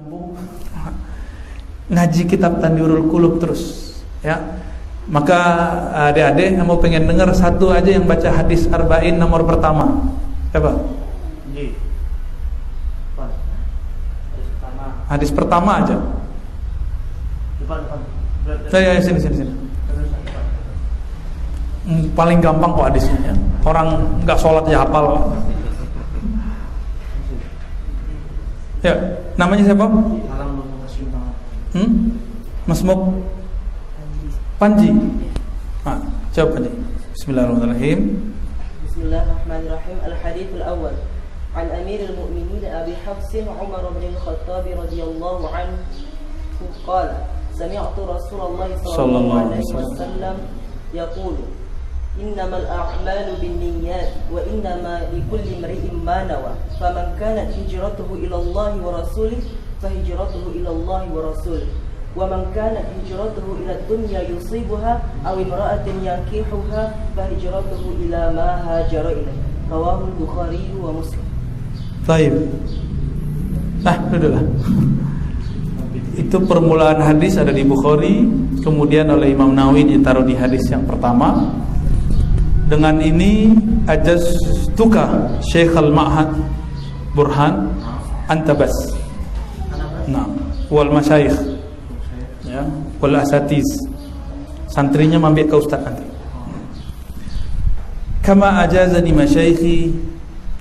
Nyambung ngaji kitab Tanwirul Qulub terus ya. Maka adik-adik yang mau pengen dengar satu aja yang baca hadis arba'in nomor pertama. Siapa? Hadis pertama aja. Saya sini. Paling gampang kok hadisnya ya. Orang nggak sholat ya hafal. Ya, namanya siapa? Mas Mok Panji. Jawab Panji. Bismillahirrahmanirrahim. Bismillahirrahmanirrahim. Al-hadits al-awwal an Amirul Mu'minin Abi Hafs Umar bin Khattab radhiyallahu anhu qala sami'tu Rasulullah sallallahu alaihi wasallam yaqulu innamal a'malu binniyat wa innama likulli imri'in ma nawa faman kanat hijratuhu ila Allah wa rasulih fahijratuhu ila Allah wa rasulih wa man kanat hijratuhu ila dunya yusibuha aw imra'atin yankihuha fahijratuhu ila ma hajara ilayhi rawahu al-Bukhari wa Muslim. Baik. Duduklah. Itu permulaan hadis ada di Bukhari, kemudian oleh Imam Nawawi ditaruh di hadis yang pertama. Dengan ini ajaztuka Syekh Al-Ma'had Burhan Antabas. Nah, wal masyayikh ya, wal asatiz. Santrinya mampir ke ustaz nanti. Kama ajazani masyayikhi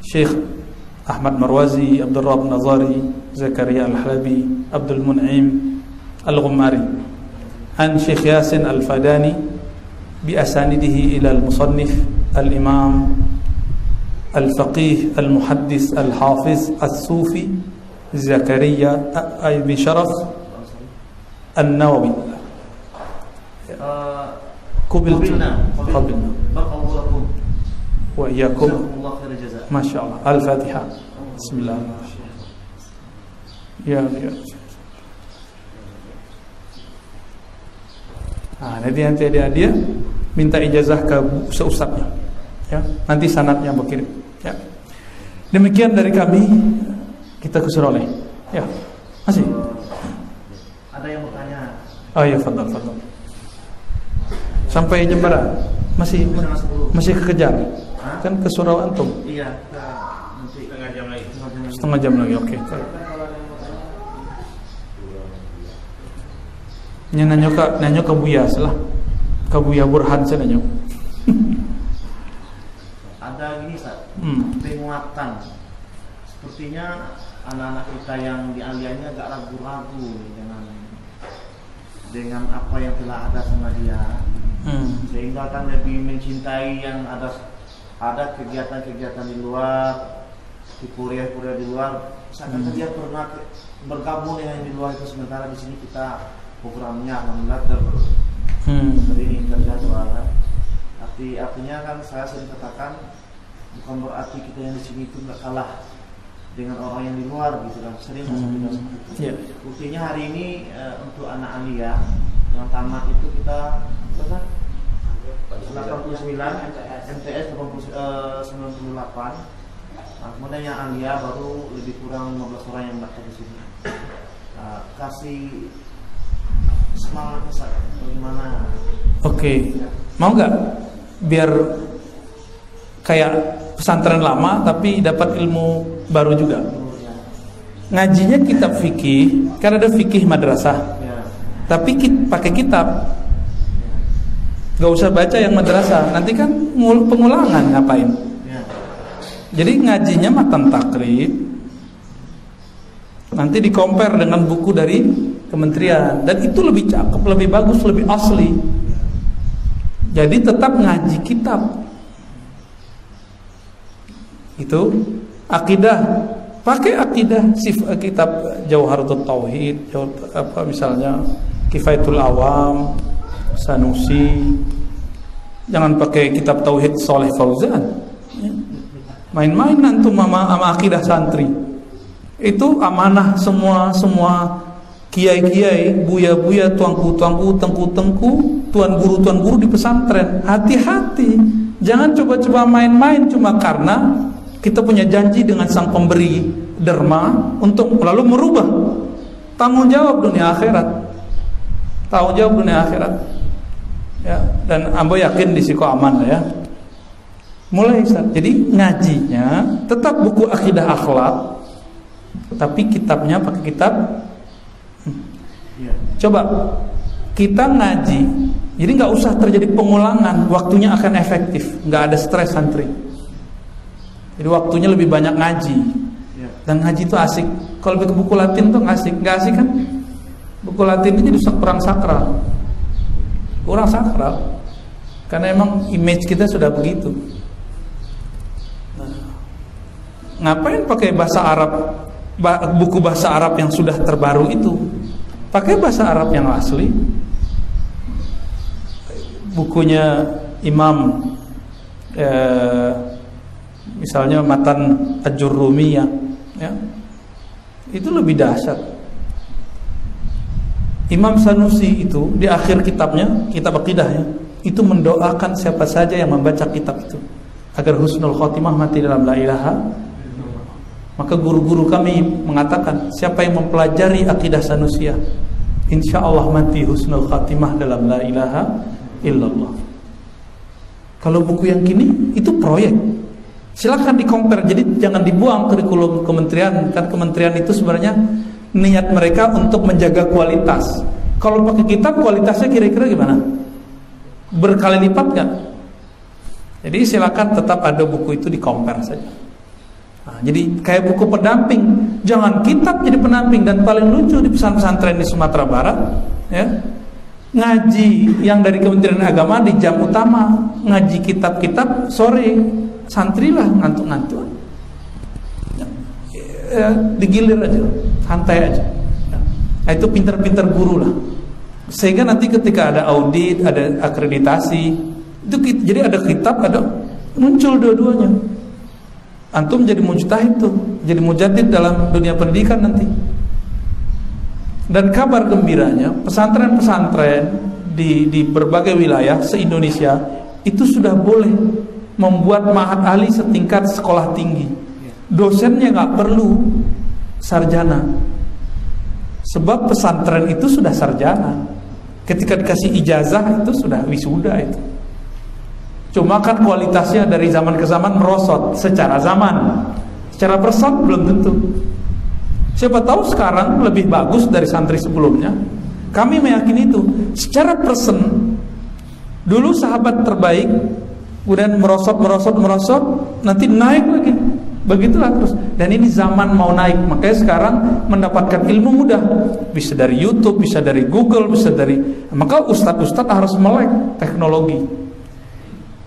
Syekh Ahmad Marwazi, Abdul Rabb Nazari, Zakaria Al-Halabi, Abdul Mun'im Al-Ghummari, an Syekh Yasin Al-Fadani بأسانده إلى المصنف الإمام الفقيه المحدث الحافظ الصوفي زكريا بن شرف النووي. قبلنا وإياكم ما شاء الله. الفاتحة. بسم الله الرحمن الرحيم. يا nanti dia minta ijazah ke seustadnya ya, nanti sanadnya berkirim ya. Demikian dari kami, kita keseroleh ya. Masih ada yang bertanya. Oh ya, fadhal sampai Jembara masih kekejar kan ke surau antum. Iya, nanti setengah jam lagi. Oke. Nanya ke Buya salah. Ke Buya Burhan saya nanya. Ada gini Ustaz, penguatan. Sepertinya anak-anak kita yang di aliannya agak ragu-ragu dengan apa yang telah ada sama dia. Sehingga akan lebih mencintai yang ada kegiatan-kegiatan di luar, di kuliah-kuliah di luar. Misalkan dia pernah bergabung dengan yang di luar itu, sementara di sini kita programnya alhamdulillah ini kerja jualan. Artinya kan saya sering katakan bukan berarti kita yang di sini itu nggak kalah dengan orang yang di luar gitu kan. Sering saya seperti itu. Yeah. Buktinya hari ini untuk anak alia yang tamat itu kita berapa? 89 MTS 98. Nah, kemudian yang alia baru lebih kurang 15 orang yang daftar di sini. Kasih semangat besar bagaimana? Oke. Mau nggak biar kayak pesantren lama tapi dapat ilmu baru juga? Ngajinya kitab fikih, kan ada fikih madrasah ya. Tapi pakai kitab, nggak usah baca yang madrasah, nanti kan pengulangan ngapain ya. Jadi ngajinya matan takrib, nanti di-compare dengan buku dari kementerian, dan itu lebih cakep, lebih bagus, lebih asli. Jadi tetap ngaji kitab. Itu akidah, pakai akidah kitab Jauharatul Tauhid, misalnya Kifayatul Awam, Sanusi. Jangan pakai kitab Tauhid Saleh Fauzan. Main-main antum sama akidah santri. Itu amanah semua kiai-kiai, buya-buya, tuanku-tuanku, tengku-tengku, tuan guru di pesantren. Hati-hati, jangan coba-coba main-main cuma karena kita punya janji dengan sang pemberi derma untuk lalu merubah tanggung jawab dunia akhirat. Tanggung jawab dunia akhirat. Ya, dan ambo yakin di siko aman lah ya. Mulai Ustaz. Jadi ngajinya tetap buku akidah akhlak, tapi kitabnya pakai kitab. Coba kita ngaji, jadi nggak usah terjadi pengulangan, waktunya akan efektif, nggak ada stres santri. Jadi waktunya lebih banyak ngaji. Dan ngaji itu asik. Kalau ke buku Latin tuh nggak asik kan? Buku Latin ini jadi kurang sakral, karena emang image kita sudah begitu. Nah, ngapain pakai bahasa Arab, buku bahasa Arab yang sudah terbaru itu? Pakai bahasa Arab yang asli. Bukunya Imam misalnya Matan Ajurrumiyah, ya, itu lebih dahsyat. Imam Sanusi itu di akhir kitabnya, kitab akidahnya, itu mendoakan siapa saja yang membaca kitab itu agar husnul khotimah mati dalam la ilaha. Maka guru-guru kami mengatakan siapa yang mempelajari akidah Sanusiyah, insya Allah mati husnul khotimah dalam la ilaha illallah. Kalau buku yang kini itu proyek, silakan di-compare. Jadi jangan dibuang kurikulum kementerian. Kan kementerian itu sebenarnya niat mereka untuk menjaga kualitas. Kalau pakai kitab kualitasnya kira-kira gimana? Berkali lipat gak? Jadi silakan tetap ada buku itu di-compare saja. Nah, jadi kayak buku pendamping, jangan kitab jadi pendamping. Dan paling lucu di pesantren di Sumatera Barat, ya, ngaji yang dari Kementerian Agama di jam utama, ngaji kitab-kitab sore, santrilah ngantuk-ngantuk. Ya, digilir aja, santai aja. Nah, itu pintar-pintar guru lah. Sehingga nanti ketika ada audit, ada akreditasi, itu jadi ada kitab, ada muncul dua-duanya. Antum jadi mujtahid tuh, jadi mujadid dalam dunia pendidikan nanti. Dan kabar gembiranya, pesantren-pesantren di berbagai wilayah se-Indonesia itu sudah boleh membuat ma'had ahli setingkat sekolah tinggi. Dosennya nggak perlu sarjana, sebab pesantren itu sudah sarjana. Ketika dikasih ijazah itu sudah wisuda itu. Cuma kan kualitasnya dari zaman ke zaman merosot secara zaman, secara person belum tentu. Siapa tahu sekarang lebih bagus dari santri sebelumnya. Kami meyakini itu. Secara person dulu sahabat terbaik, kemudian merosot, nanti naik lagi. Begitulah terus. Dan ini zaman mau naik, makanya sekarang mendapatkan ilmu mudah. Bisa dari YouTube, bisa dari Google, bisa dari. Maka ustadz-ustadz harus melek teknologi.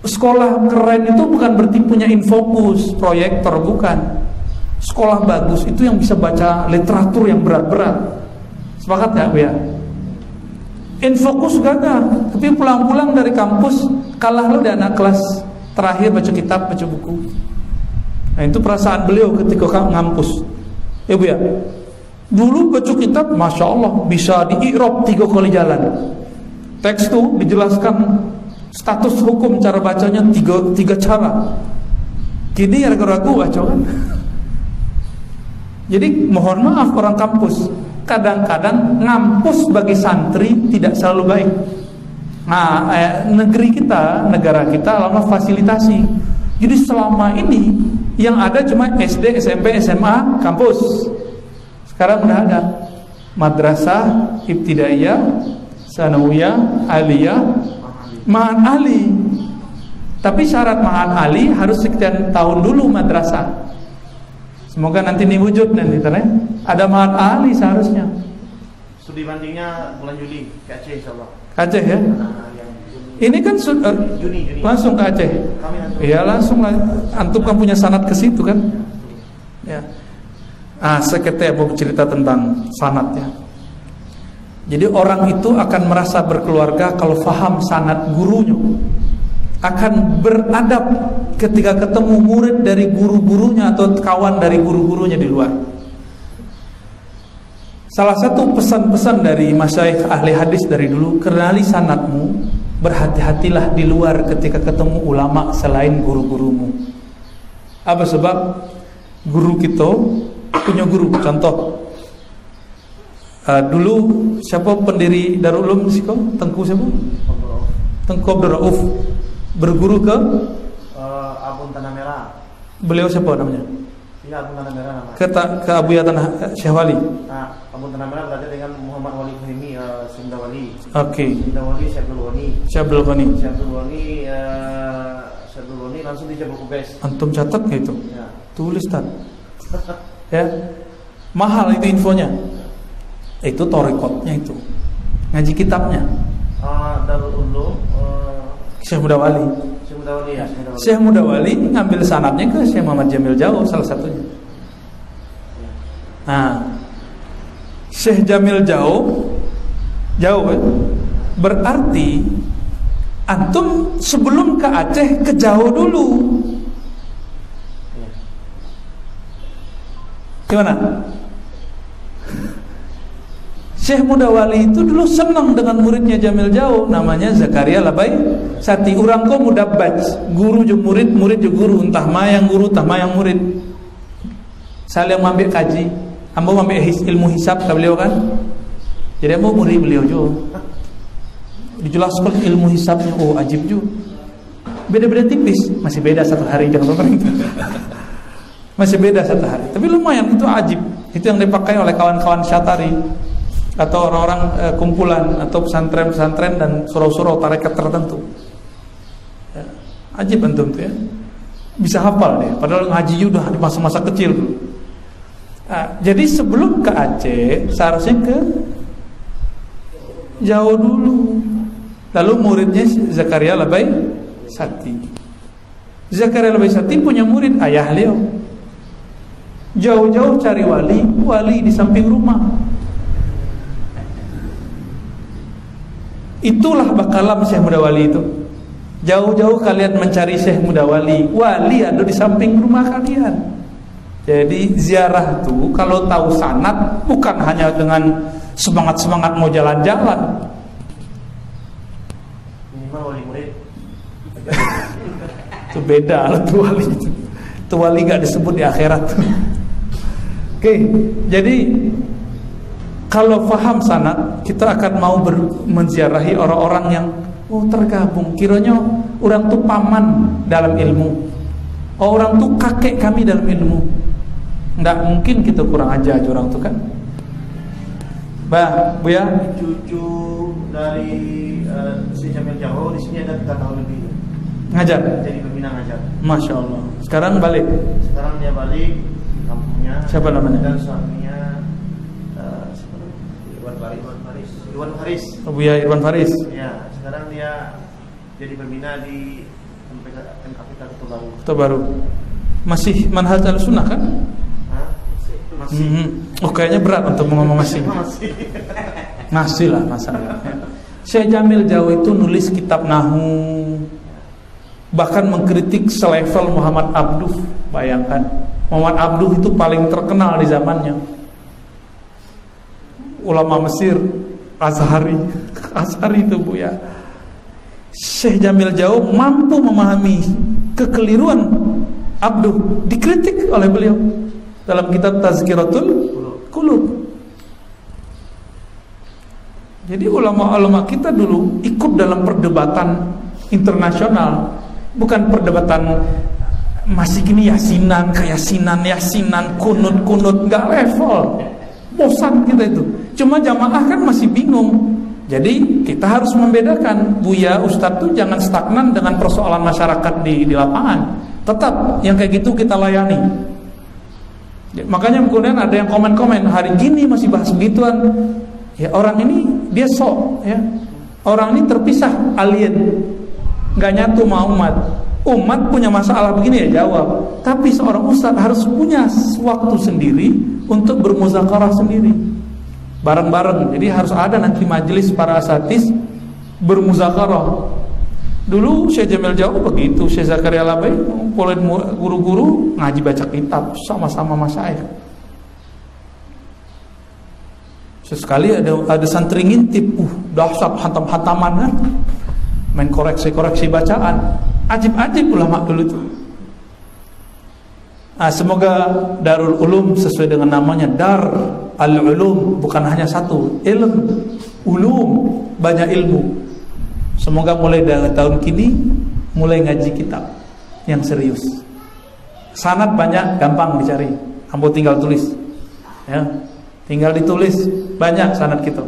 Sekolah keren itu bukan berarti punya infocus, proyektor, bukan. Sekolah bagus itu yang bisa baca literatur yang berat-berat. Sepakat gak ya? Infocus gagah, tapi pulang-pulang dari kampus kalah lo dari anak kelas terakhir baca kitab, baca buku. Nah itu perasaan beliau ketika ngampus. Ya Bu ya, dulu baca kitab, Masya Allah bisa di-i'rab 3 kali jalan. Teks tuh dijelaskan status hukum, cara bacanya 3 cara. Kini ragu-ragu baca kan. Jadi mohon maaf orang kampus, kadang-kadang ngampus bagi santri tidak selalu baik. Nah negara kita lama fasilitasi. Jadi selama ini yang ada cuma SD, SMP, SMA, kampus. Sekarang udah ada madrasah, ibtidaiyah, sanawiyah, aliyah, ma'had ahli. Tapi syarat ma'had ahli harus sekian tahun dulu madrasah. Semoga nanti ini wujud nanti ada ma'had ahli seharusnya. Studi bandingnya bulan Juli ke Aceh insyaallah. Aceh ya? Ini kan Juni. Langsung ke Aceh. Iya langsung lah. Antum kan punya sanad ke situ kan? Ya. Seketika mau cerita tentang sanadnya. Jadi orang itu akan merasa berkeluarga kalau faham sanad gurunya. Akan beradab ketika ketemu murid dari guru-gurunya atau kawan dari guru-gurunya di luar. Salah satu pesan-pesan dari masyayikh ahli hadis dari dulu, kenali sanadmu, berhati-hatilah di luar ketika ketemu ulama selain guru-gurumu. Apa sebab? Guru kita punya guru, contoh Dulu siapa pendiri Darul Ulum di Siko? Tengku siapa? Tengku Abdul Rauf. Berguru ke Abun Tanah Merah. Beliau siapa namanya? Iya, Abun Tanah Merah namanya. Ke Abu Ya Tanah Syekh Wali. Nah, Abun Tanah Merah berada dengan Muhammad Wali Fahimi, Sunda Wali. Oke. Sunda Wali Syabdul Wani. Syabdul Ghani. Syabdul Wani langsung di Jabal Kubais. Antum catat nggak itu? Ya. Tulis Tan. Ya. Mahal itu infonya. Itu torikotnya itu. Ngaji kitabnya. Darul Ulum Syekh Mudawali. Syekh Mudawali ya. Syekh Mudawali ngambil sanadnya ke Syekh Muhammad Jamil Jauh salah satunya. Nah, Syekh Jamil Jauh ya? Berarti antum sebelum ke Aceh ke Jauh dulu. Gimana? Syekh Mudawali itu dulu senang dengan muridnya Jamil Jauh, namanya Zakaria Labai Sati. Urang ko mudabbaj, guru jo murid, murid jo guru, entah mayang guru, entah mayang murid. Saya yang ambil kaji, ambo ambil ilmu hisab ke beliau kan. Jadi ambo murid beliau jo. Dijelaskan ilmu hisabnya, oh ajib jo. Beda-beda tipis, masih beda satu hari jangan sampai itu. Masih beda satu hari, tapi lumayan itu ajib. Itu yang dipakai oleh kawan-kawan Syatari atau orang-orang kumpulan atau pesantren-pesantren dan surau-surau tarekat tertentu. Ya, ajib antum tuh ya. Bisa hafal deh, padahal ngaji udah di masa-masa kecil dulu. Nah, jadi sebelum ke Aceh seharusnya ke Jauh dulu. Lalu muridnya Zakaria Labai Sati. Zakaria Labai Sati punya murid ayah beliau. Jauh-jauh cari wali di samping rumah. Itulah bakalam Syekh Mudawali itu. Jauh-jauh kalian mencari Syekh Mudawali, wali ada di samping rumah kalian. Jadi ziarah itu kalau tahu sanad bukan hanya dengan semangat-semangat mau jalan-jalan. Minimal wali murid. Itu beda itu wali. Itu wali gak disebut di akhirat. Oke, jadi kalau faham sanad, kita akan mau menziarahi orang-orang yang tergabung. Kiranya orang tuh paman dalam ilmu, orang tuh kakek kami dalam ilmu. Nggak mungkin kita kurang ajar orang tuh kan. Bah, Bu ya, Cucu dari si Jamil Jauh di sini ada 3 tahun lebih. Ngajar. Jadi pembina ngajar. Masya Allah. Sekarang balik. Sekarang dia balik kampungnya. Siapa namanya? Dan suaminya Irwan Faris. Buya Irwan Faris. Ya, sekarang dia jadi pembina di MKPK Kota Baru. Masih manhaj al-sunnah kan? Masih. Oh kayaknya berat untuk ngomong masih. Masih lah masalah. Syekh Jamil Jauh itu nulis kitab Nahu, bahkan mengkritik selevel Muhammad Abduh. Bayangkan, Muhammad Abduh itu paling terkenal di zamannya. Ulama Mesir, Azhari itu Bu ya. Syekh Jamil Jauh mampu memahami kekeliruan Abduh, dikritik oleh beliau dalam kitab Tazkiratul Qulub. Jadi ulama-ulama kita dulu ikut dalam perdebatan internasional, bukan perdebatan masih gini yasinan, kunut, nggak level. Bosan kita itu. Cuma jamaah kan masih bingung. Jadi kita harus membedakan. Buya Ustadz tuh jangan stagnan dengan persoalan masyarakat di lapangan. Tetap yang kayak gitu kita layani. Makanya kemudian ada yang komen-komen, hari gini masih bahas begituan. Ya orang ini dia sok ya. Orang ini terpisah, alien. Nggak nyatu sama umat. Umat punya masalah begini ya jawab. Tapi seorang ustadz harus punya waktu sendiri untuk bermuzakarah sendiri, bareng-bareng. Jadi harus ada nanti majelis para asatiz bermuzakarah. Dulu Syekh Jamil Jauh begitu, Syekh Zakaria Labai ngumpulin guru-guru ngaji baca kitab sama-sama masyayikh. Sesekali ada santri ngintip, dahsyat hantam-hantaman kan, main koreksi-koreksi bacaan. Ajib-ajib ulama dulu itu. Nah, semoga Darul Ulum sesuai dengan namanya Dar Al-ulum bukan hanya satu, ulum, banyak ilmu. Semoga mulai dari tahun kini mulai ngaji kitab yang serius. Sanad banyak, gampang dicari. Ambo tinggal tulis. Ya. Tinggal ditulis, banyak sanad kita.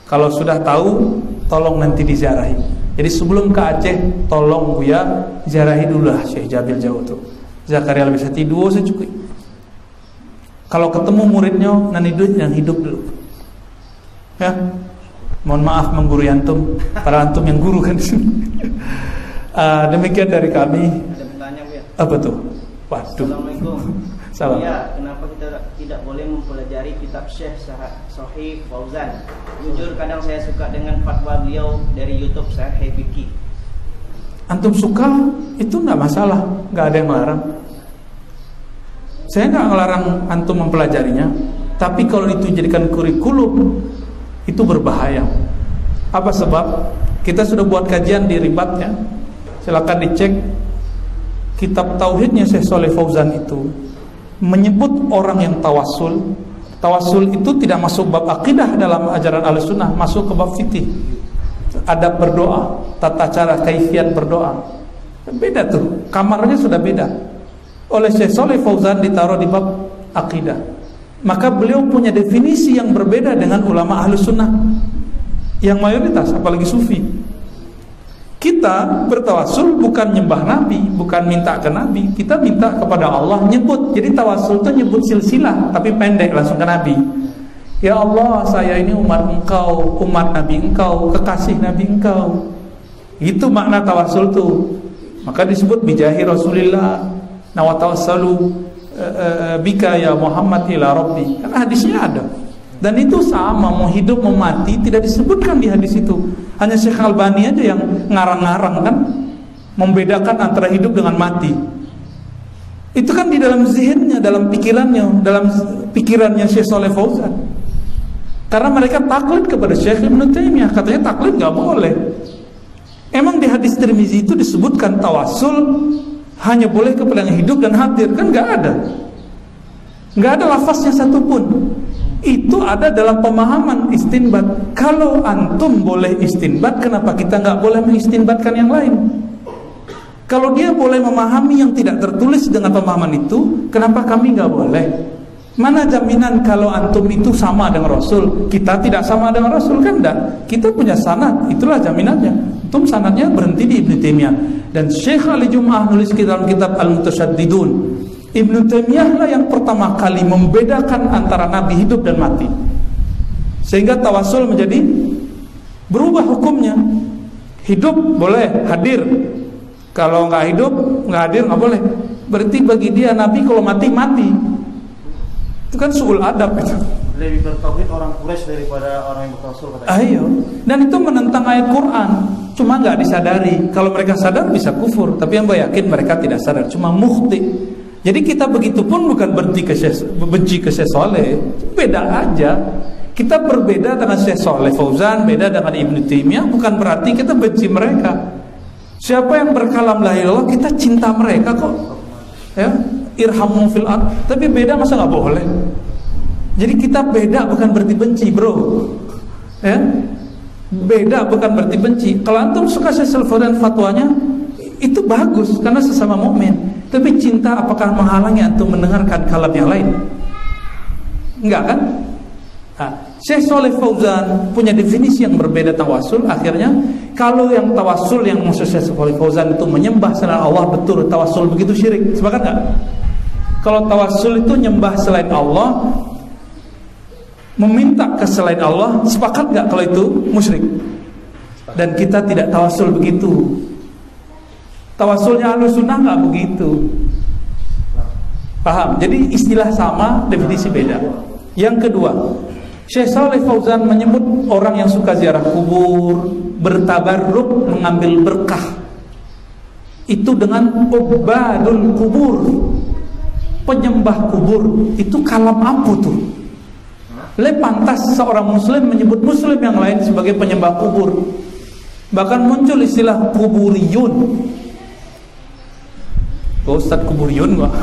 Kalau sudah tahu, tolong nanti diziarahi. Jadi sebelum ke Aceh, tolong Buya ziarahi dulu lah Syekh Jabil Jauh tuh. Zakaria Al-Bisati duo secukupnya. Kalau ketemu muridnya, nanti yang hidup dulu. Ya, mohon maaf menggurui antum, para antum yang guru kan. Demikian dari kami. Ada pertanyaan, Bu ya? Apa tuh? Waduh. Assalamualaikum. Salam. Ya, kenapa kita tidak boleh mempelajari kitab Syekh Sahih Fauzan? Jujur kadang saya suka dengan fatwa beliau dari YouTube Sahih Fikih. Antum suka, itu nggak masalah, nggak ada yang melarang. Saya nggak ngelarang antum mempelajarinya, tapi kalau itu jadikan kurikulum, itu berbahaya. Apa sebab? Kita sudah buat kajian di Ribatnya. Silakan dicek kitab tauhidnya Syekh Shalih Fauzan itu menyebut orang yang tawasul. Tawasul itu tidak masuk bab akidah dalam ajaran Ahlussunnah, masuk ke bab fikih. Adab berdoa, tata cara kaifiat berdoa. Beda tuh, kamarnya sudah beda. Oleh Syekh Shalih Fauzan ditaruh di bab akidah. Maka beliau punya definisi yang berbeda dengan ulama Ahlussunnah yang mayoritas, apalagi sufi. Kita bertawasul bukan nyembah Nabi, bukan minta ke Nabi, kita minta kepada Allah, nyebut. Jadi tawasul itu nyebut silsilah, tapi pendek langsung ke Nabi. Ya Allah, saya ini umat Engkau, umat Nabi Engkau, kekasih Nabi Engkau. Itu makna tawasul tuh. Maka disebut bijahi Rasulillah, nawatawassalu bika ya Muhammad ila Rabbi. Karena hadisnya ada. Dan itu sama, mau hidup mau mati tidak disebutkan di hadis itu. Hanya Syekh Albani aja yang ngarang-ngarang kan, membedakan antara hidup dengan mati. Itu kan di dalam zihinnya, dalam pikirannya Syekh Shalih Fauzan. Karena mereka taklid kepada Syekh Ibnu Taimiyah, katanya taklid nggak boleh. Emang di hadis Tirmizi itu disebutkan tawasul hanya boleh kepada yang hidup dan hadir, kan nggak ada. Nggak ada lafaznya satupun. Itu ada dalam pemahaman istinbat. Kalau antum boleh istinbat, kenapa kita nggak boleh mengistinbatkan yang lain? Kalau dia boleh memahami yang tidak tertulis dengan pemahaman itu, kenapa kami nggak boleh? Mana jaminan kalau antum itu sama dengan Rasul, kita tidak sama dengan Rasul? Kan enggak. Kita punya sanad, itulah jaminannya. Antum sanadnya berhenti di Ibnu Taimiyah. Dan Syekh Ali Jum'ah nulis dalam kitab Al-Mutasyaddidun, Ibnu Taimiyah lah yang pertama kali membedakan antara Nabi hidup dan mati, sehingga tawasul menjadi berubah hukumnya. Hidup boleh hadir, kalau nggak hidup nggak hadir nggak boleh. Berarti bagi dia Nabi kalau mati mati. Itu kan suul adab itu. Lebih bertauhid orang Quraisy daripada orang yang bertawasul katanya. Ayo, dan itu menentang ayat Quran. Cuma nggak disadari. Kalau mereka sadar bisa kufur, tapi yang yakin mereka tidak sadar, cuma mukhti. Jadi kita begitu pun bukan benci ke Syekh Shalih, beda aja. Kita berbeda dengan Syekh Shalih Fauzan, beda dengan Ibnu Taimiyah, bukan berarti kita benci mereka. Siapa yang berkalam la ilaha illallah, kita cinta mereka kok. Ya, irhamu fil ard. Tapi beda masa nggak boleh? Jadi kita beda bukan berarti benci, bro. Ya, beda bukan berarti benci. Kalau antum suka Syekh Shalih Fauzan fatwanya, itu bagus karena sesama mukmin. Tapi cinta apakah menghalangi antum mendengarkan kalam yang lain? Enggak kan? Nah, Syekh Shalih Fauzan punya definisi yang berbeda tawasul. Akhirnya kalau yang tawasul yang maksud Syekh Shalih Fauzan itu menyembah selain Allah, betul tawasul begitu syirik. Sepakat enggak? Kalau tawasul itu nyembah selain Allah, meminta ke selain Allah, sepakat enggak kalau itu musyrik? Dan kita tidak tawasul begitu. Tawasulnya Ahlussunnah nggak begitu. Paham? Jadi istilah sama, definisi beda. Yang kedua, Syekh Shalih Fauzan menyebut orang yang suka ziarah kubur, bertabarruk, mengambil berkah, itu dengan ubadul kubur, penyembah kubur. Itu kalam apa tuh? Pantas seorang muslim menyebut muslim yang lain sebagai penyembah kubur. Bahkan muncul istilah kuburiyun. Ustadz kuburiyun gak?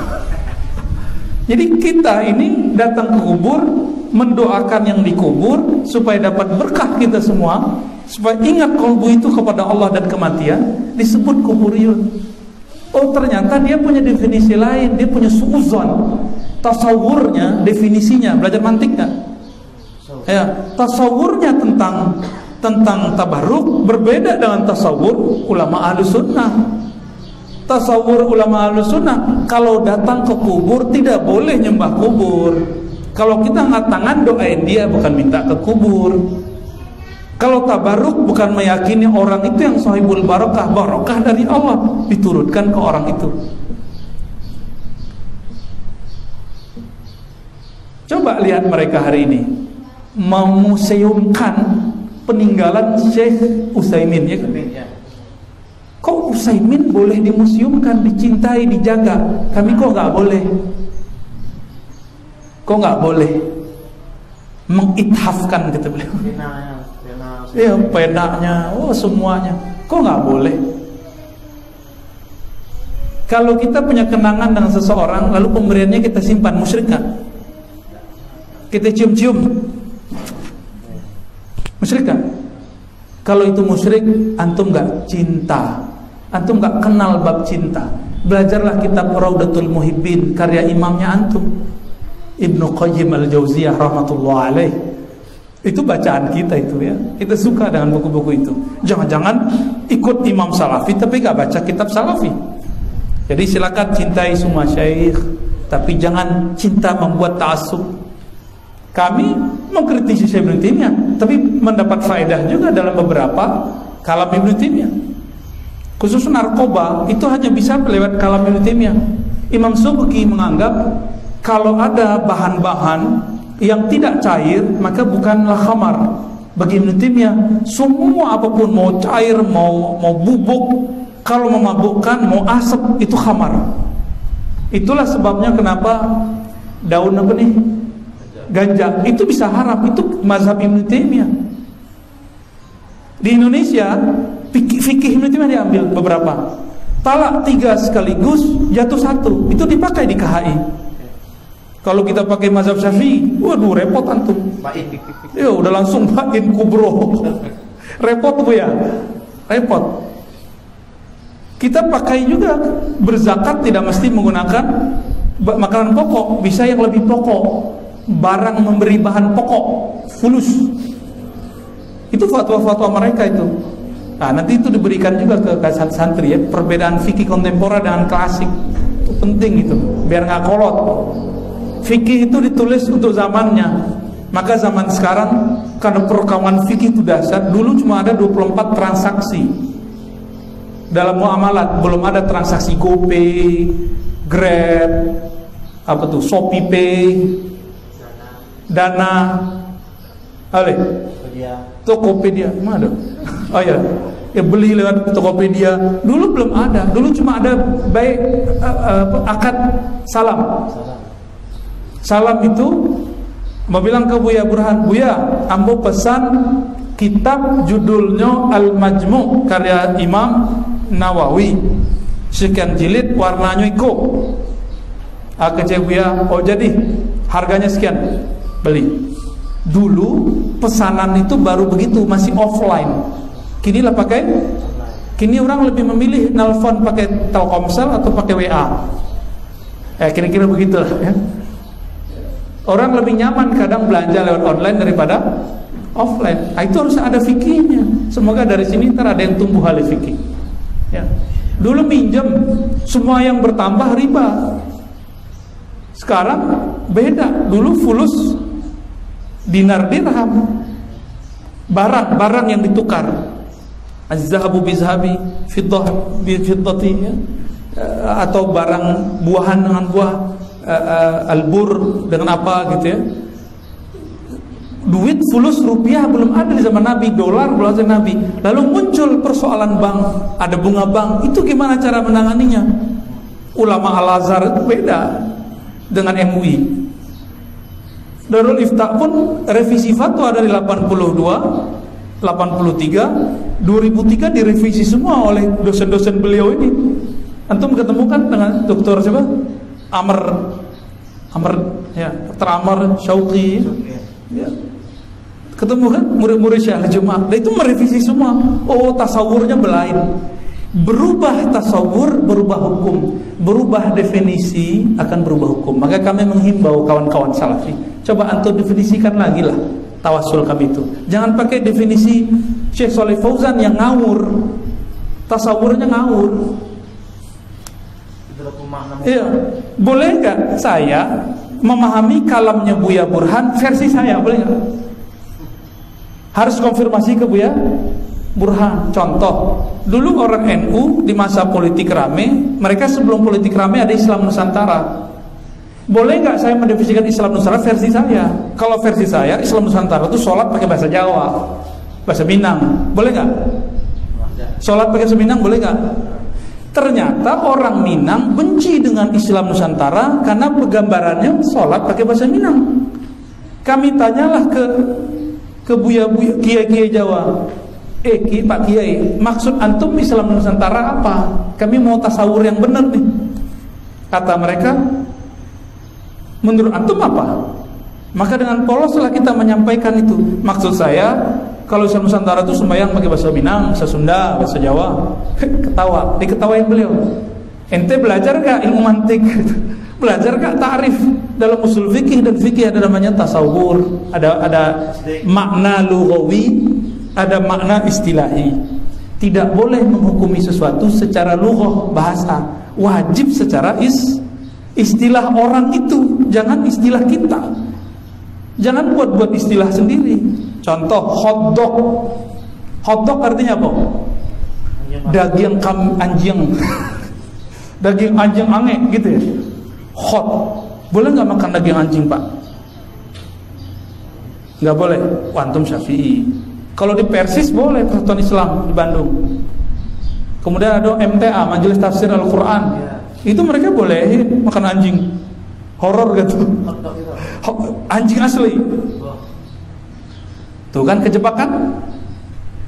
Jadi kita ini datang ke kubur mendoakan yang dikubur supaya dapat berkah kita semua, supaya ingat kalbu itu kepada Allah dan kematian, disebut kuburiyun. Oh ternyata dia punya definisi lain, dia punya suuzon. Tasawurnya, definisinya, belajar mantik nggak? Ya, tasawurnya tentang tabarruk berbeda dengan tasawur ulama Ahlus Sunnah. Tasawur ulama Ahlus Sunnah, kalau datang ke kubur tidak boleh nyembah kubur. Kalau kita angkat tangan doain dia, bukan minta ke kubur. Kalau tabarruk bukan meyakini orang itu yang sahibul barokah, barokah dari Allah diturunkan ke orang itu. Coba lihat mereka hari ini memuseumkan peninggalan Syekh Utsaimin, ya kan? Kok Utsaimin boleh dimuseumkan, dicintai, dijaga? Kami kok nggak boleh? Kok nggak boleh? Mengithafkan gitu beliau. Iya, penanya, oh semuanya. Kok nggak boleh? Kalau kita punya kenangan dengan seseorang, lalu pemberiannya kita simpan, musyrik nggak? Kita cium-cium, musyrik kan? Kalau itu musyrik, antum gak cinta, antum gak kenal bab cinta. Belajarlah kitab Raudatul Muhibbin karya imamnya antum, Ibnu Qayyim Al-Jauziyah rahmatullah alaih. Itu bacaan kita itu, ya. Kita suka dengan buku-buku itu. Jangan-jangan ikut imam salafi tapi gak baca kitab salafi. Jadi silakan cintai semua syekh, tapi jangan cinta membuat ta'assub. Kami mengkritisi Syekh Ibnu Taimiyah, tapi mendapat faedah juga dalam beberapa kalam Ibnu Taimiyah. Khusus narkoba itu hanya bisa lewat kalam Ibnu Taimiyah. Imam Subki menganggap kalau ada bahan-bahan yang tidak cair maka bukanlah khamar. Bagi Ibnu Taimiyah, semua apapun, mau cair, mau bubuk, kalau memabukkan, mau asap, itu khamar. Itulah sebabnya kenapa daun apa nih? Ganja itu bisa haram, itu mazhab Ibnu Taimiyah. Di Indonesia fikih Ibnu Taimiyah diambil beberapa. Talak 3 sekaligus, jatuh 1, itu dipakai di KHI. Kalau kita pakai mazhab Syafi'i, waduh repot antum. Ya udah langsung bain kubro. Repot Bu ya. Repot. Kita pakai juga berzakat tidak mesti menggunakan makanan pokok, bisa yang lebih pokok. Barang memberi bahan pokok, fulus. Itu fatwa-fatwa mereka itu. Nah, nanti itu diberikan juga ke santri, ya, perbedaan fikih kontemporer dengan klasik. Itu penting itu, biar nggak kolot. Fikih itu ditulis untuk zamannya. Maka zaman sekarang karena perkawanan fikih itu dasar, dulu cuma ada 24 transaksi. Dalam muamalat belum ada transaksi GoPay, Grab, apa tuh, ShopeePay, Dana, Tokopedia, mana? Oh ya, beli lewat Tokopedia. Dulu belum ada, dulu cuma ada baik akad salam. Salam itu mau bilang ke Buya Burhan, Buya, ambo pesan kitab judulnya Al-Majmu' karya Imam Nawawi, sekian jilid, warnanya iko. Akece Buya, oh jadi harganya sekian. Beli. Dulu pesanan itu baru begitu, masih offline. Kini lah pakai. Kini orang lebih memilih nelpon pakai Telkomsel atau pakai WA. Kira-kira begitulah, ya. Orang lebih nyaman kadang belanja lewat online daripada offline. Itu harus ada fikihnya. Semoga dari sini ntar ada yang tumbuh ahli fikih. Ya. Dulu minjem, semua yang bertambah riba. Sekarang beda. Dulu fulus, dinar dirham, barang yang ditukar, az-zahabu bi-zahabi, fiddah bi-fiddati, ya. Atau barang buahan dengan buah, al-bur dengan apa gitu, ya. Duit fulus rupiah belum ada di zaman Nabi, dolar belum ada Nabi. Lalu muncul persoalan bank, ada bunga bank, itu gimana cara menanganinya? Ulama Al-Azhar itu beda dengan MUI. Darul Ifta pun revisi fatwa dari 82, 83, 2003 direvisi semua oleh dosen-dosen beliau ini. Antum ketemukan dengan Dr. siapa? Amr ya, Dr. Amr Syauqi. Ya. Ketemu kan murid-murid Syekh Al-Jumaah, itu merevisi semua. Oh, tasawurnya belain. Berubah tasawur, berubah hukum, berubah definisi, akan berubah hukum. Maka kami menghimbau kawan-kawan salafi, coba antum definisikan lagi lah tawasul kami itu. Jangan pakai definisi Syekh Shalih Fauzan yang ngawur, tasawurnya ngawur. Iya, boleh nggak saya memahami kalamnya Buya Burhan versi saya, boleh nggak? Harus konfirmasi ke Buya Burhan. Contoh, dulu orang NU di masa politik rame, mereka sebelum politik rame ada Islam Nusantara. Boleh nggak saya mendefinisikan Islam Nusantara versi saya? Kalau versi saya, Islam Nusantara itu sholat pakai bahasa Jawa, bahasa Minang, boleh nggak? Sholat pakai bahasa Minang boleh nggak? Ternyata orang Minang benci dengan Islam Nusantara karena penggambarannya sholat pakai bahasa Minang. Kami tanyalah ke buya-buya kiai-kiai Jawa, Pak Kiai, maksud antum Islam Nusantara apa? Kami mau tasawur yang benar nih. Kata mereka, menurut antum apa? Maka dengan poloslah kita menyampaikan itu. Maksud saya, kalau Islam Nusantara itu sembahyang pakai bahasa Minang, bahasa Sunda, bahasa Jawa. Ketawa, diketawain beliau. Ente belajar gak ilmu mantik? Belajar gak ta'rif? Dalam usul fikih dan fikih ada namanya tasawur, ada makna lughawi, ada makna istilahi. Tidak boleh menghukumi sesuatu secara lughah bahasa, wajib secara istilah orang itu, jangan istilah kita. Jangan buat-buat istilah sendiri. Contoh hotdog. Hotdog artinya apa? Daging anjing. Daging anjing ange gitu ya. Hot. Boleh nggak makan daging anjing, Pak? Nggak boleh. Antum Syafi'i. Kalau di Persis boleh, Persatuan Islam di Bandung. Kemudian ada MTA, Majelis Tafsir Al-Quran. Itu mereka boleh makan anjing. Horor gitu. Anjing asli. Tuh kan kejebakan.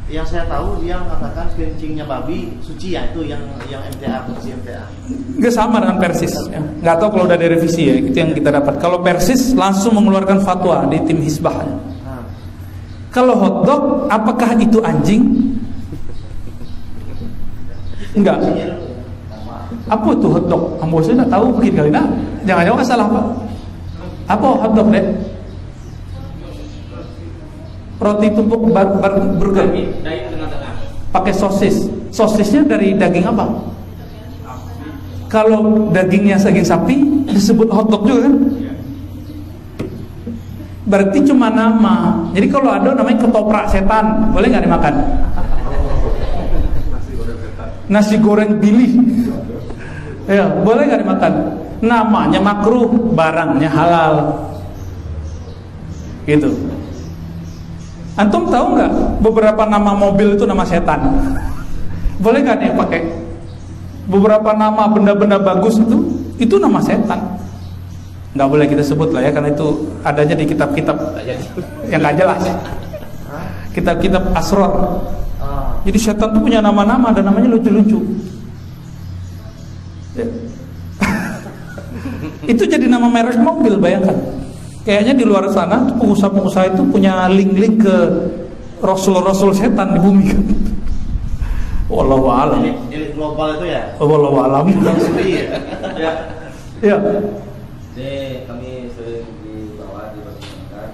Yang saya tahu dia mengatakan kencingnya babi suci ya, itu yang MTA, versi MTA. Nggak sama dengan Persis ya. Nggak tahu kalau udah direvisi ya, itu yang kita dapat. Kalau Persis langsung mengeluarkan fatwa di tim Hizbah. Kalau hotdog, apakah itu anjing? Enggak. Apa itu hotdog? Ambo saya nggak tahu mungkin kali nah. Jangan-jangan salah Pak. Apa hotdog deh? Roti tumpuk burger. Pakai sosis. Sosisnya dari daging apa? Kalau dagingnya daging sapi disebut hotdog juga kan? Berarti cuma nama. Jadi kalau ada namanya ketoprak setan, boleh nggak dimakan? Nasi goreng Billy, ya boleh nggak dimakan? Namanya makruh, barangnya halal. Gitu. Antum tahu nggak beberapa nama mobil itu nama setan? Boleh nggak nih pakai? Beberapa nama benda-benda bagus itu nama setan. Nggak boleh kita sebut lah ya, karena itu adanya di kitab-kitab yang nggak jelas. Kitab-kitab asrar. Jadi setan itu punya nama-nama dan namanya lucu-lucu. Ya. Itu jadi nama merek mobil, bayangkan. Kayaknya di luar sana pengusaha-pengusaha itu punya link-link ke rasul-rasul setan di bumi kan. Wallahu a'lam. Elit global itu ya? Wallahu a'lam. Ya. Ya. Ini kami sering dibawa di masyarakat.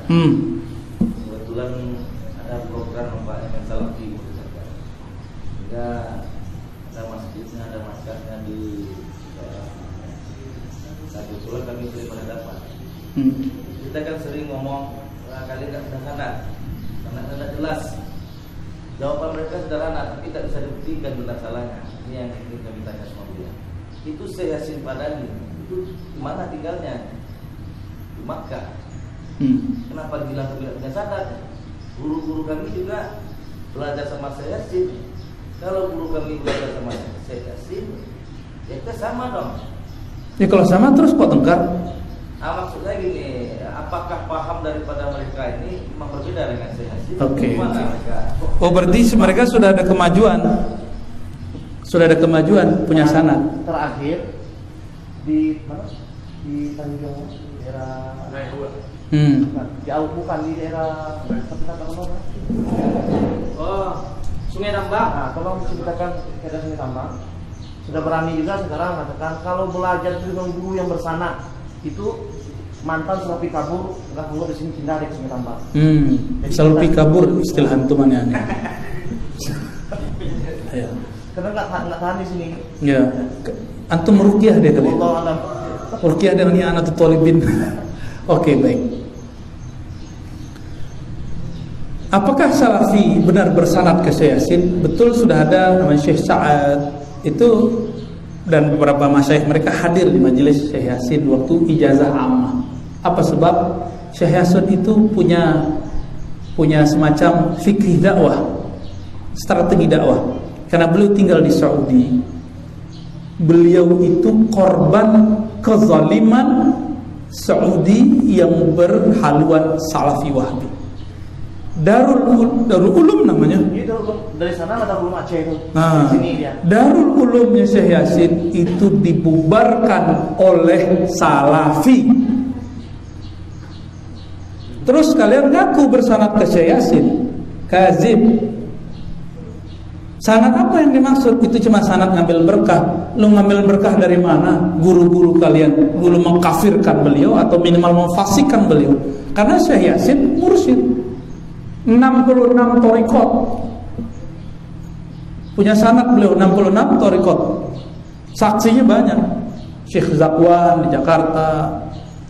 Kebetulan ada program Pak yang Salafi sehingga ada masjidnya, ada masjidnya di kebetulan kami sering berhadapan. Kita kan sering ngomong kali nggak sederhana, karena tidak jelas. Jawaban mereka sederhana, tapi tidak bisa dibuktikan benar salahnya. Ini yang ingin kami tanya sama dia. Itu Syekh Yasin Padani, itu di mana tinggalnya? Di Makkah. Kenapa bilang tidak punya sanad? Guru-guru kami juga belajar sama Syekh Yasin. Kalau guru kami belajar sama Syekh Yasin, ya kita sama dong. Ya kalau sama terus kok tengkar? Maksudnya gini, apakah paham daripada mereka ini memang berbeda dengan Syekh Yasin? Oke. Oh berarti mereka sudah ada kemajuan. Sudah ada kemajuan, punya sanad. Terakhir di mana? Di Tanjung daerah Jauh, bukan di daerah Sungai Tambang. Nah, tolong ceritakan daerah Sungai Tambang. Sudah berani juga sekarang mengatakan kalau belajar dengan guru yang bersanad itu mantan selalu kabur, nggak perlu di sini pindah di Sungai Tambang. Selalu kabur istilah antum aneh. Ya. Karena nggak tahan di sini. Ya. Antum ruqyah deh kali. Allah alam. Ruqyah dengan i'anatul thalibin. Oke, baik. Apakah Salafi benar bersanad ke Syekh Yasin? Betul, sudah ada namanya Syekh Sa'ad itu dan beberapa masyayikh mereka hadir di majelis Syekh Yasin waktu ijazah ammah. Apa sebab? Syekh Yasin itu punya semacam fikih dakwah, strategi dakwah. Karena beliau tinggal di Saudi, beliau itu korban kezaliman Saudi yang berhaluan Salafi Wahabi. Darul Ulum namanya. Dari sana ada Ulum Aceh itu. Nah, di sini dia. Darul Ulumnya Syekh Yasin itu dibubarkan oleh Salafi. Terus kalian ngaku bersanad ke Syekh Yasin? Kazib. Sanad apa yang dimaksud? Itu cuma sanad ngambil berkah. Lu ngambil berkah dari mana? Guru-guru kalian dulu mengkafirkan beliau atau minimal memfasikkan beliau. Karena Syekh Yasin mursyid 66 thariqat. Punya sanad beliau 66 thariqat. Saksinya banyak. Syekh Zakwan di Jakarta,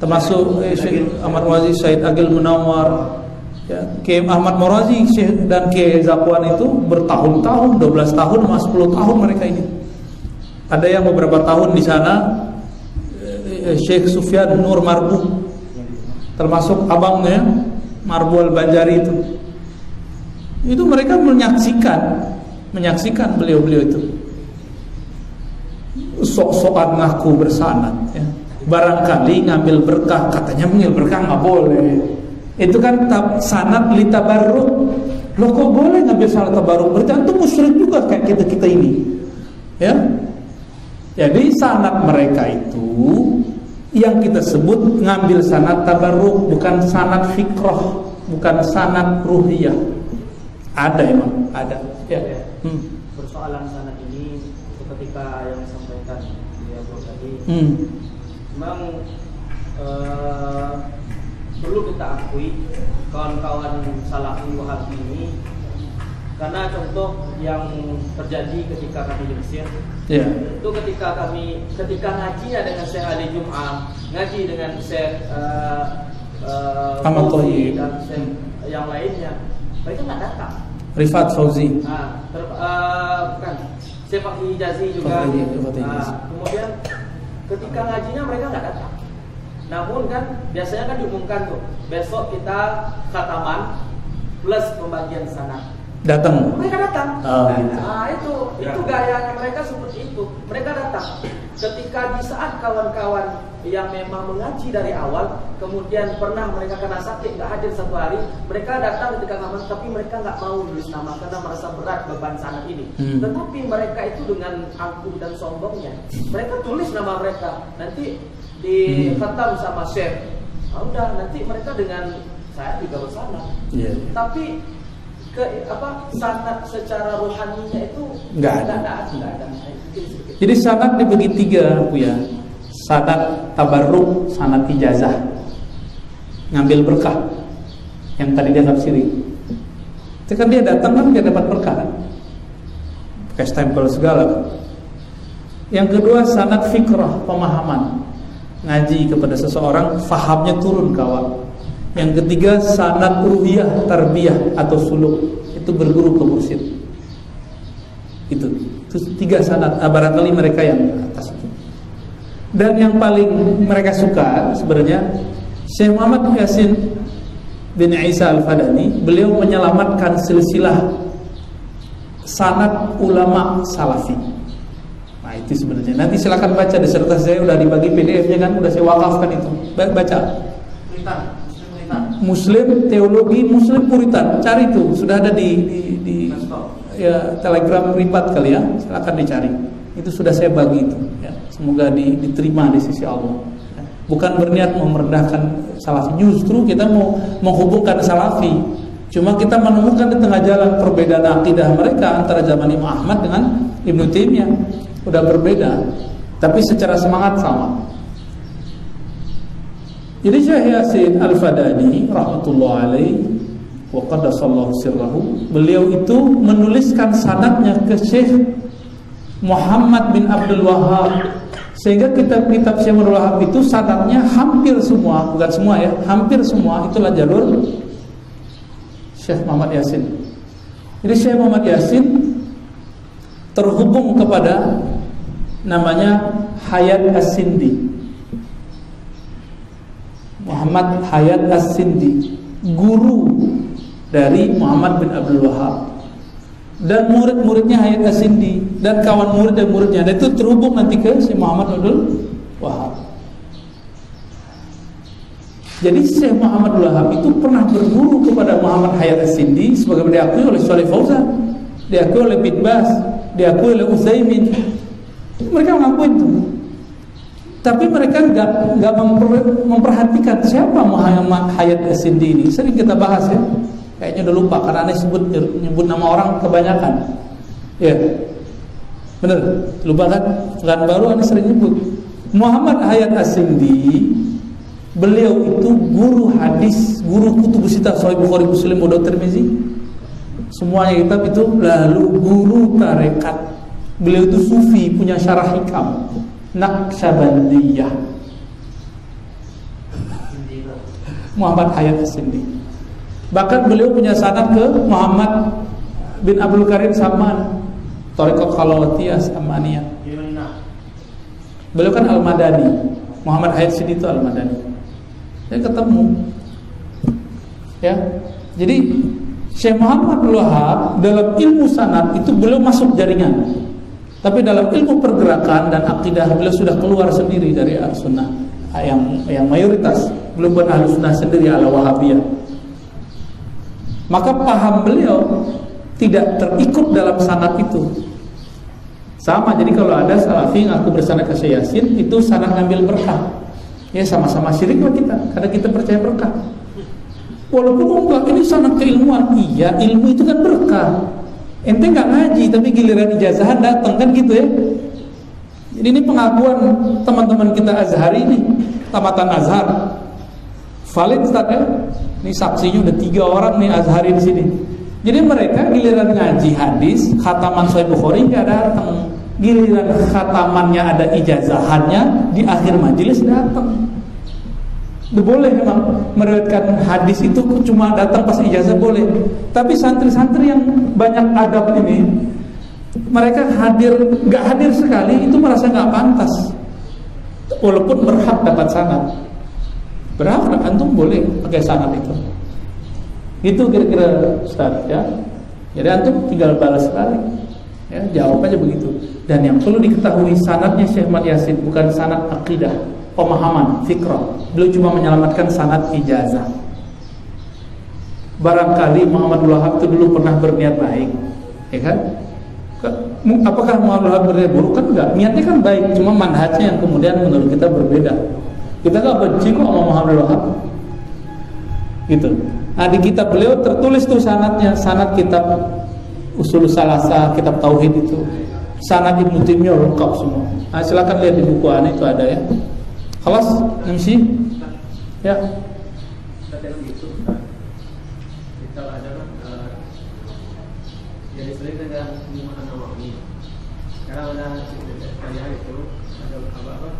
termasuk Syekh Ahmad Murazi, Said Agil Munawar, ya, Kiai Ahmad Murazi dan Kiai Zakwan itu bertahun-tahun, 12 tahun sama 10 tahun mereka ini. Ada yang beberapa tahun di sana. Syekh Sufyan Nur Marbu, termasuk abangnya Marbu Al-Banjari itu mereka menyaksikan beliau-beliau itu sok-sokan ngaku bersanad, ya. Barangkali ngambil berkah, katanya mengambil berkah nggak boleh. Itu kan sanad li tabarruk. Loh kok boleh ngambil sanad tabarruk? Berarti antum musyrik juga kayak kita ini. Ya. Jadi sanad mereka itu yang kita sebut ngambil sanad tabarruk, bukan sanad fikrah, bukan sanad ruhiyah. Ada emang, ada. Ya. Persoalan sanad ini ketika yang disampaikan beliau tadi, memang perlu kita akui kawan-kawan Salafi Wahabi ini, karena contoh yang terjadi ketika kami di Mesir, itu ketika ngajinya dengan Syekh Ali Jum'ah, ngaji dengan Syekh Fauzi dan Syekh yang lainnya, mereka nggak datang. Rifat Fauzi, bukan Syekh Fakih Hijazi juga. Kemudian ketika ngajinya mereka nggak datang. Namun kan biasanya kan diumumkan tuh, besok kita khataman plus pembagian sanad. Datang. Mereka datang. Gitu. Itu gayanya mereka seperti itu. Mereka datang. Ketika di saat kawan-kawan yang memang mengaji dari awal, kemudian pernah mereka kena sakit, nggak hadir 1 hari, mereka datang ketika ngamen, tapi mereka nggak mau tulis nama karena merasa berat beban sanad ini. Tetapi mereka itu dengan angkuh dan sombongnya, mereka tulis nama mereka. Nanti di khatam sama Syekh. Udah, nanti mereka dengan saya juga bersanad. Tapi sanad secara rohaninya itu nggak ada. Jadi sanad dibagi 3, Bu ya. Sanad tabarruk, sanad ijazah. Ngambil berkah. Yang tadi dianggap syirik. Itu kan dia datang kan dia dapat berkah kan? Pakai stempel segala kan? Yang kedua sanad fikrah, pemahaman. Ngaji kepada seseorang, fahamnya turun kawan. Yang ketiga sanad ruhiyah, tarbiyah atau suluk, itu berguru ke mursyid. Itu 3 sanad. Barangkali mereka yang atas itu. Dan yang paling mereka suka sebenarnya Syekh Muhammad Yasin bin Isa Al-Fadani, beliau menyelamatkan silsilah sanad ulama Salafi. Nah itu sebenarnya. Nanti silakan baca, disertasi saya udah dibagi PDF-nya kan, udah saya wakafkan itu. Baca. Muslim Teologi Muslim Puritan, cari itu, sudah ada di ya, Telegram Ripat kali ya, silakan dicari. Itu sudah saya bagi itu. Ya. Semoga diterima di sisi Allah. Ya. Bukan berniat merendahkan Salafi, justru kita mau menghubungkan Salafi. Cuma kita menemukan di tengah jalan perbedaan akidah mereka antara zaman Imam Ahmad dengan Ibnu Taimiyah. Udah berbeda, tapi secara semangat sama. Jadi Syekh Yasin Al-Fadani rahmatullah alaihi wa qaddasallahu sirrahu, beliau itu menuliskan sanadnya ke Syekh Muhammad bin Abdul Wahhab. Sehingga kitab-kitab Syekh Abdul Wahhab itu sanadnya hampir semua, bukan semua ya, hampir semua itulah jalur Syekh Muhammad Yasin. Jadi Syekh Muhammad Yasin terhubung kepada namanya Hayat As-Sindi, Muhammad Hayat As-Sindi, guru dari Muhammad bin Abdul Wahhab, dan murid-muridnya Hayat As-Sindi, dan kawan murid dan muridnya. Dan itu terhubung nanti ke si Muhammad Abdul Wahhab. Jadi Syekh Muhammad Abdul Wahhab itu pernah berguru kepada Muhammad Hayat As-Sindi, sebagaimana diakui oleh Shalih Fauzan, diakui oleh Bin Baz, diakui oleh Utsaimin. Mereka mengakui itu. Tapi mereka nggak memperhatikan siapa Muhammad Hayat As-Sindi ini. Sering kita bahas ya. Kayaknya udah lupa karena aneh nyebut nama orang kebanyakan. Ya, bener, lupa kan? Kan baru aneh sering nyebut Muhammad Hayat As-Sindi. Beliau itu guru hadis, guru kutubus sittah, Sahih Bukhari, Muslim, Abu Daud, Tirmizi, semuanya kitab itu. Lalu guru tarekat, beliau itu sufi, punya syarah hikam Naqsyabandiyah, Muhammad Hayat As-Sindi. Bahkan beliau punya sanad ke Muhammad bin Abdul Karim Saman, Thariqah Khalawatiyah Samaniyah. Beliau kan Al-Madani, Muhammad Hayat As-Sindi itu Al-Madani. Ya ketemu. Ya. Jadi Syekh Muhammad Abdul Wahhab dalam ilmu sanad itu beliau masuk jaringan. Tapi dalam ilmu pergerakan dan akidah beliau sudah keluar sendiri dari Ahlussunnah yang mayoritas. Belum buat Ahlussunnah sendiri ala Wahabiyah. Maka paham beliau tidak terikut dalam sanad itu. Sama, jadi kalau ada Salafi ngaku bersanad ke Syekh Yasin, itu sanad ngambil berkah. Ya sama-sama syirik lah kita, karena kita percaya berkah. Walaupun enggak, ini sanad keilmuan. Iya, ilmu itu kan berkah. Ente nggak ngaji tapi giliran ijazahan datang kan gitu ya. Jadi ini pengakuan teman-teman kita Azhari ini, tamatan Azhar. Valid Ustaz ya? Ini saksinya udah 3 orang nih Azhari di sini. Jadi mereka giliran ngaji hadis, khataman Sahih Bukhari nggak datang. Giliran khatamannya ada ijazahannya di akhir majelis datang. Boleh memang meriwayatkan hadis itu cuma datang pas ijazah boleh. Tapi santri-santri yang banyak adab ini, mereka nggak hadir sekali itu merasa nggak pantas. Walaupun berhak dapat sanad. Berhak antum boleh pakai sanad itu. Itu kira-kira Ustaz ya. Jadi antum tinggal balas balik. Ya, jawab aja begitu. Dan yang perlu diketahui sanadnya Syekh Muhammad Yasin bukan sanad akidah, pemahaman, fikrah. Beliau cuma menyelamatkan sanad ijazah. Barangkali Muhammad Abdul Wahhab itu dulu pernah berniat baik, ya kan? Apakah Muhammad Abdul Wahhab berniat buruk? Kan enggak, niatnya kan baik, cuma manhajnya yang kemudian menurut kita berbeda. Kita enggak benci kok sama Muhammad Abdul Wahhab. Gitu. Nah, di kitab beliau tertulis tuh sanadnya, sanad kitab Ushul Salasah, kitab Tauhid itu. Sanad Ibnu Taimiyah lengkap semua. Nah, silakan lihat di buku aneh itu ada ya. Khalas, MC. Ya. Kita ada jadi sering dengan Muhammad Nawawi. Sekarang ada sekalian itu ada apa?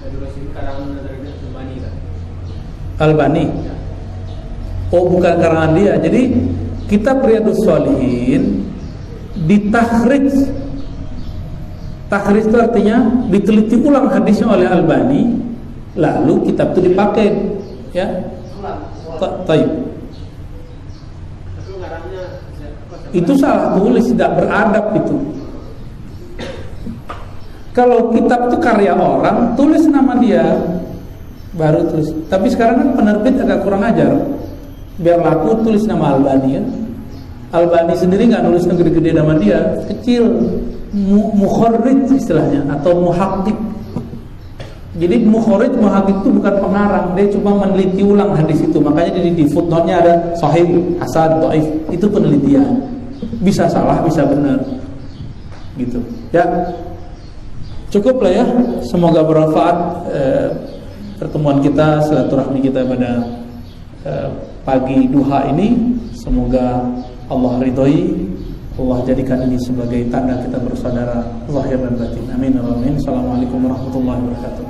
Ada sini karangan dari Albani kan? Albani. Oh, bukan karangan dia. Jadi kitab Riyadhus Shalihin ditakhrij. Takhrij itu artinya diteliti ulang hadisnya oleh Albani, lalu kitab itu dipakai, ya. Taib. Itu salah tulis, tidak beradab itu. Kalau kitab itu karya orang, tulis nama dia, baru tulis. Tapi sekarang kan penerbit agak kurang ajar. Biar laku tulis nama Albani ya. Albani sendiri nggak nulis gede-gede nama dia, kecil. mukharrij istilahnya atau muhaqqiq. Jadi mukharrij muhaqqiq itu bukan pengarang, dia cuma meneliti ulang hadis itu. Makanya di footnote-nya ada sahih, hasan, dhaif. Itu penelitian. Bisa salah, bisa benar. Gitu. Ya. Cukuplah ya. Semoga bermanfaat pertemuan kita, silaturahmi kita pada pagi duha ini. Semoga Allah ridhoi, Allah jadikan ini sebagai tanda kita bersaudara zahir dan batin. Amin. Assalamualaikum warahmatullahi wabarakatuh.